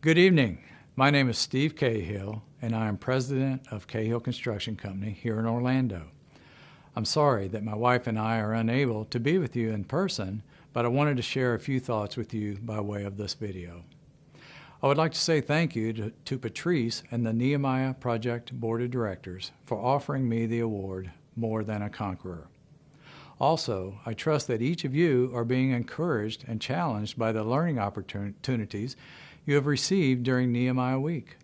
Good evening. My name is Steve Cahill, and I am president of Cahill Construction Company here in Orlando. I'm sorry that my wife and I are unable to be with you in person, but I wanted to share a few thoughts with you by way of this video. I would like to say thank you to Patrice and the Nehemiah Project Board of Directors for offering me the award, More Than a Conqueror. Also, I trust that each of you are being encouraged and challenged by the learning opportunities you have received during Nehemiah Week.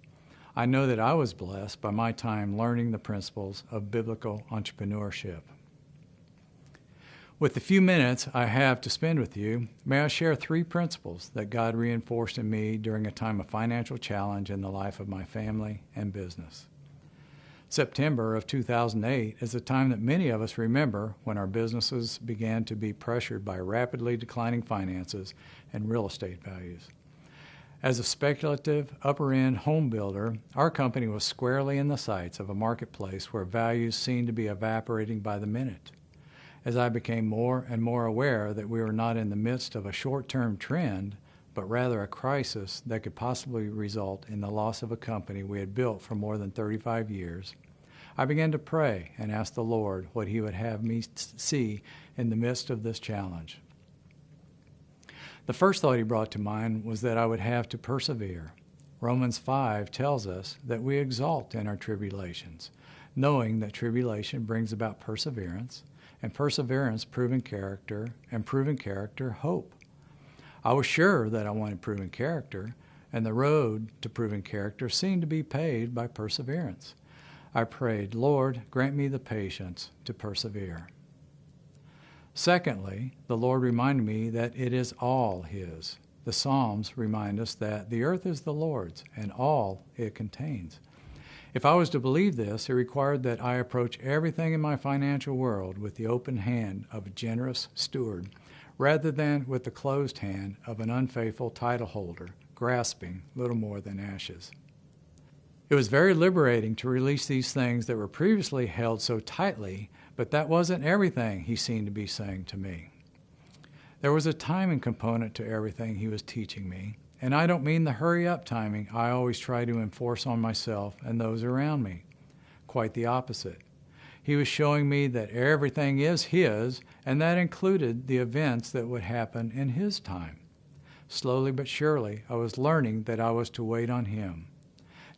I know that I was blessed by my time learning the principles of biblical entrepreneurship. With the few minutes I have to spend with you, may I share 3 principles that God reinforced in me during a time of financial challenge in the life of my family and business. September of 2008 is a time that many of us remember when our businesses began to be pressured by rapidly declining finances and real estate values. As a speculative, upper-end home builder, our company was squarely in the sights of a marketplace where values seemed to be evaporating by the minute. As I became more and more aware that we were not in the midst of a short-term trend, but rather a crisis that could possibly result in the loss of a company we had built for more than 35 years, I began to pray and ask the Lord what He would have me see in the midst of this challenge. The first thought He brought to mind was that I would have to persevere. Romans 5 tells us that we exult in our tribulations, knowing that tribulation brings about perseverance, and perseverance proven character, and proven character hope. I was sure that I wanted proven character, and the road to proven character seemed to be paved by perseverance. I prayed, Lord, grant me the patience to persevere. Secondly, the Lord reminded me that it is all His. The Psalms remind us that the earth is the Lord's and all it contains. If I was to believe this, it required that I approach everything in my financial world with the open hand of a generous steward, rather than with the closed hand of an unfaithful title holder, grasping little more than ashes. It was very liberating to release these things that were previously held so tightly, but that wasn't everything He seemed to be saying to me. There was a timing component to everything He was teaching me, and I don't mean the hurry-up timing I always try to enforce on myself and those around me. Quite the opposite. He was showing me that everything is His, and that included the events that would happen in His time. Slowly but surely, I was learning that I was to wait on Him.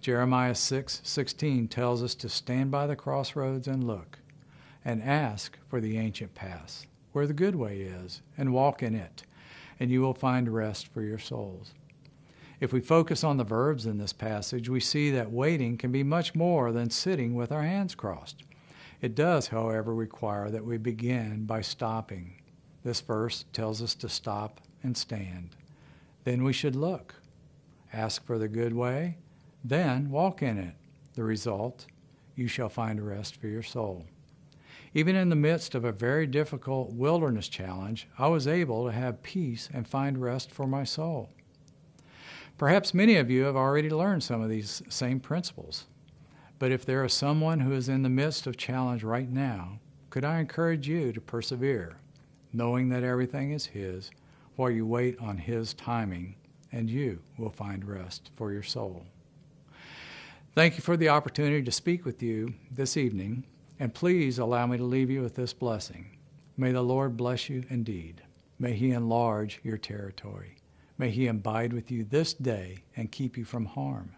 Jeremiah 6:16 tells us to stand by the crossroads and look, and ask for the ancient paths, where the good way is, and walk in it, and you will find rest for your souls. If we focus on the verbs in this passage, we see that waiting can be much more than sitting with our hands crossed. It does, however, require that we begin by stopping. This verse tells us to stop and stand. Then we should look, ask for the good way, then walk in it. The result, you shall find rest for your soul. Even in the midst of a very difficult wilderness challenge, I was able to have peace and find rest for my soul. Perhaps many of you have already learned some of these same principles. But if there is someone who is in the midst of challenge right now, could I encourage you to persevere, knowing that everything is His, while you wait on His timing, and you will find rest for your soul. Thank you for the opportunity to speak with you this evening, and please allow me to leave you with this blessing. May the Lord bless you indeed. May He enlarge your territory. May He abide with you this day and keep you from harm.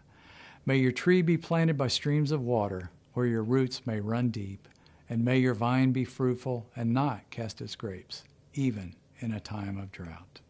May your tree be planted by streams of water, where your roots may run deep, and may your vine be fruitful and not cast its grapes, even in a time of drought.